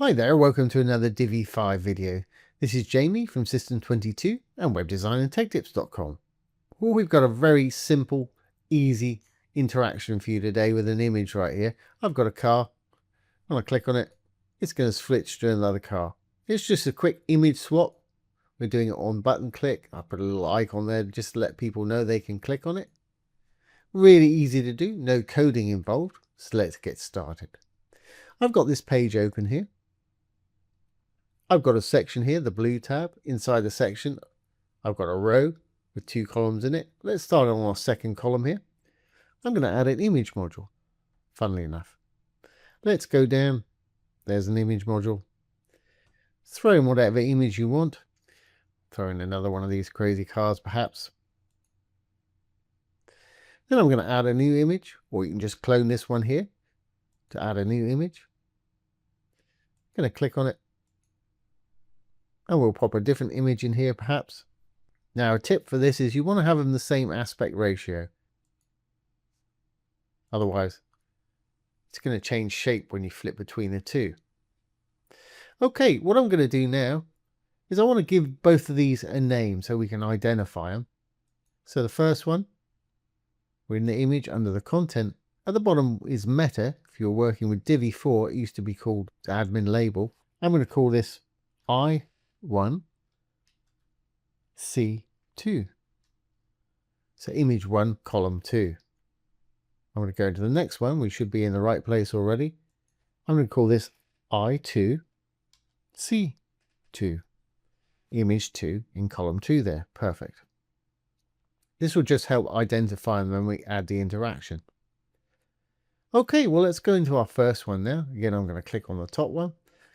Hi there, welcome to another Divi 5 video. This is Jamie from System22 and webdesignandtechtips.com. Well, we've got a very simple, easy interaction for you today with an image right here. I've got a car. When I click on it, it's going to switch to another car. It's just a quick image swap. We're doing it on button click. I put a little icon there just to let people know they can click on it. Really easy to do, no coding involved. So let's get started. I've got this page open here. I've got a section here, the blue tab. Inside the section, I've got a row with 2 columns in it. Let's start on our second column here. I'm going to add an image module, funnily enough. Let's go down. There's an image module. Throw in whatever image you want. Throw in another one of these crazy cars, perhaps. Then I'm going to add a new image, or you can just clone this one here to add a new image. I'm going to click on it. And we'll pop a different image in here perhaps. Now a tip for this is you want to have them the same aspect ratio. Otherwise, it's going to change shape when you flip between the two. Okay, what I'm going to do now is I want to give both of these a name so we can identify them. So the first one, we're in the image under the content. At the bottom is meta. If you're working with Divi 4, it used to be called admin label. I'm going to call this I1 C2. So image 1 column 2. I'm going to go into the next one. We should be in the right place already. I'm going to call this I2 C2. Image 2 in column 2 there. Perfect. This will just help identify them when we add the interaction. Okay, well let's go into our first one now. Again, I'm going to click on the top one.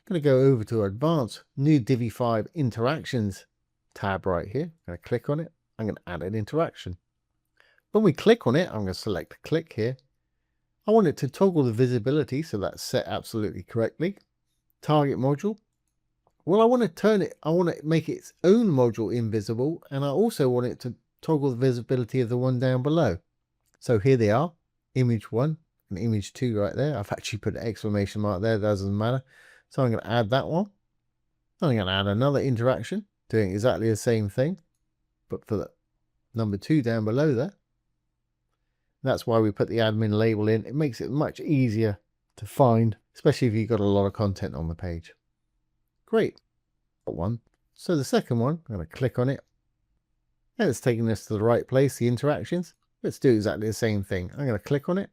I'm going to go over to Advanced, New Divi 5 Interactions tab right here. I'm going to click on it. I'm going to add an interaction. When we click on it, I'm going to select click here. I want it to toggle the visibility, so that's set absolutely correctly. Target module. Well, I want to turn it, I want to make its own module invisible, and I also want it to toggle the visibility of the one down below. So here they are, image 1 and image 2 right there. I've actually put an exclamation mark there, doesn't matter. So I'm going to add that one. I'm going to add another interaction, doing exactly the same thing, but for the number 2 down below there. That's why we put the admin label in. It makes it much easier to find, especially if you've got a lot of content on the page. Great. One. So the second one, I'm going to click on it. And it's taking us to the right place, the interactions. Let's do exactly the same thing. I'm going to click on it.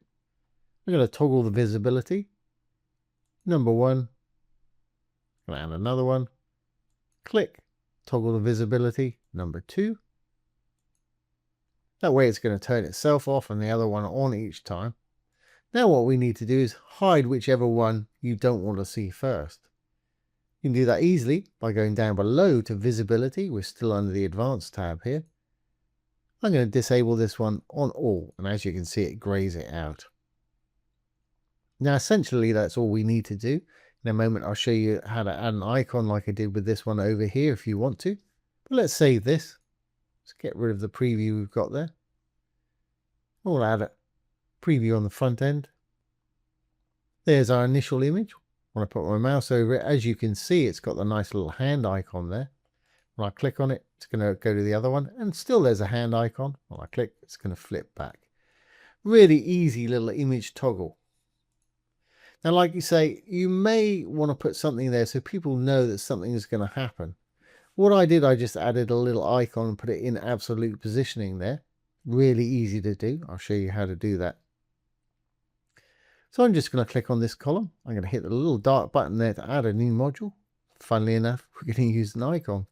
I'm going to toggle the visibility. Number 1. I'm going to add another one. Click. Toggle the visibility. Number 2. That way it's going to turn itself off and the other one on each time. Now what we need to do is hide whichever one you don't want to see first. You can do that easily by going down below to visibility. We're still under the advanced tab here. I'm going to disable this one on all, and as you can see, it grays it out. Now essentially that's all we need to do. In a moment I'll show you how to add an icon like I did with this one over here if you want to. But let's save this. Let's get rid of the preview we've got there. We'll add a preview on the front end. There's our initial image. When I put my mouse over it, as you can see, it's got the nice little hand icon there. When I click on it, it's going to go to the other one, and still there's a hand icon. When I click, it's going to flip back. Really easy little image toggle. Now, like you say, you may want to put something there so people know that something is going to happen. What I did, I just added a little icon and put it in absolute positioning there. Really easy to do. I'll show you how to do that. So I'm just going to click on this column. I'm going to hit the little dark button there to add a new module. Funnily enough, we're going to use an icon.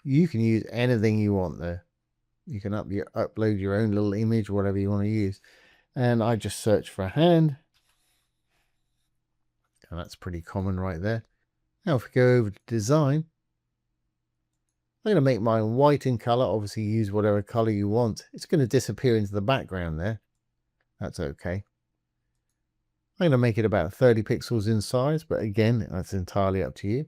You can use anything you want there. You can upload your own little image, whatever you want to use. And I just search for a hand. And that's pretty common right there. Now if we go over to design, I'm going to make mine white in color. Obviously use whatever color you want. It's going to disappear into the background there. That's okay. I'm going to make it about 30 pixels in size, but again, that's entirely up to you.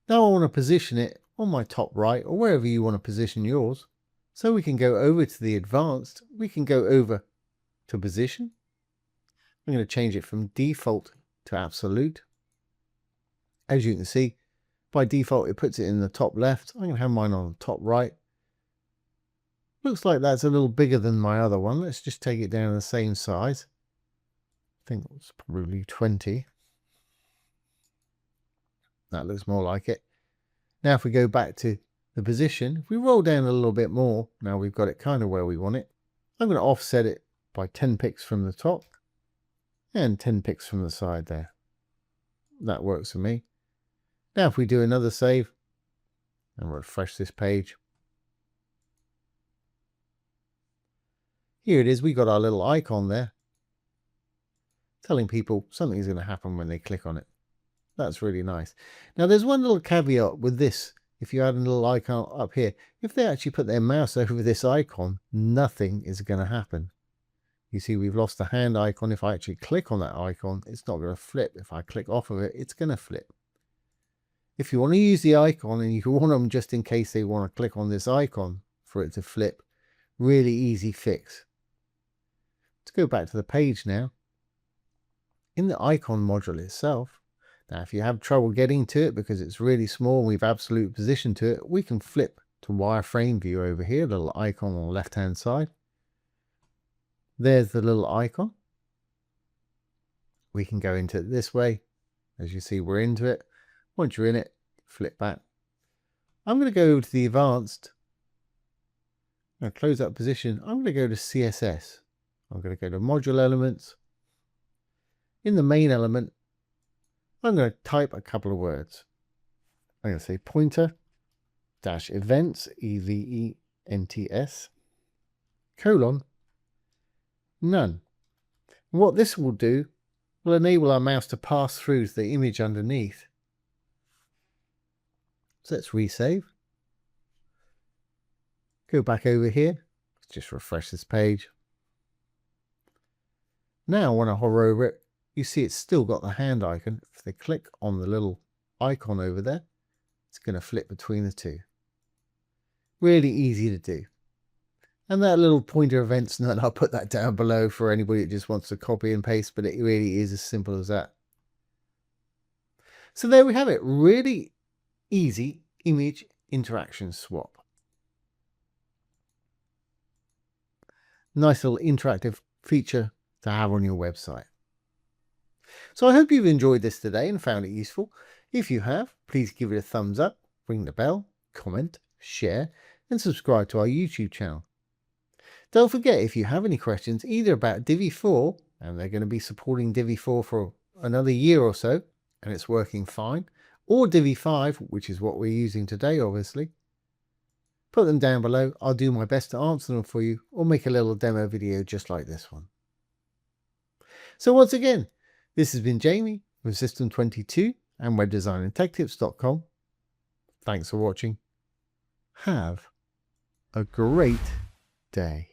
Now I want to position it on my top right or wherever you want to position yours. So we can go over to the advanced. We can go over to position. I'm going to change it from default to absolute. As you can see, by default, it puts it in the top left. I'm going to have mine on the top right. Looks like that's a little bigger than my other one. Let's just take it down to the same size. I think it's probably 20. That looks more like it. Now if we go back to the position, if we roll down a little bit more, now we've got it kind of where we want it. I'm going to offset it by 10 pixels from the top and 10 pixels from the side there. That works for me. Now if we do another save and refresh this page, here it is. We got our little icon there telling people something is going to happen when they click on it. That's really nice. Now there's one little caveat with this. If you add a little icon up here, if they actually put their mouse over this icon, nothing is going to happen. You see, we've lost the hand icon. If I actually click on that icon, it's not going to flip. If I click off of it, it's going to flip. If you want to use the icon and you want them just in case they want to click on this icon for it to flip, really easy fix. Let's go back to the page now. In the icon module itself, now if you have trouble getting to it because it's really small and we've absolute position to it, we can flip to wireframe view over here, the little icon on the left hand side. There's the little icon. We can go into it this way. As you see, we're into it. Once you're in it, flip back. I'm going to go to the advanced. I'm going to close that position. I'm going to go to CSS. I'm going to go to module elements. In the main element, I'm going to type a couple of words. I'm going to say pointer dash events, EVENTS, colon, none. And what this will do will enable our mouse to pass through the image underneath. So let's resave. Go back over here. Let's just refresh this page. Now when I hover over it, you see it's still got the hand icon. If they click on the little icon over there, it's going to flip between the two. Really easy to do. And that little pointer events note, I'll put that down below for anybody that just wants to copy and paste, but it really is as simple as that. So there we have it. Really easy image interaction swap. Nice little interactive feature to have on your website. So I hope you've enjoyed this today and found it useful. If you have, please give it a thumbs up, ring the bell, comment, share, and subscribe to our YouTube channel. Don't forget, if you have any questions either about Divi 4, and they're going to be supporting Divi 4 for another year or so, and it's working fine, or Divi 5, which is what we're using today, obviously, put them down below. I'll do my best to answer them for you, or make a little demo video just like this one. So once again, this has been Jamie with System22 and webdesignandtechtips.com. Thanks for watching. Have a great day.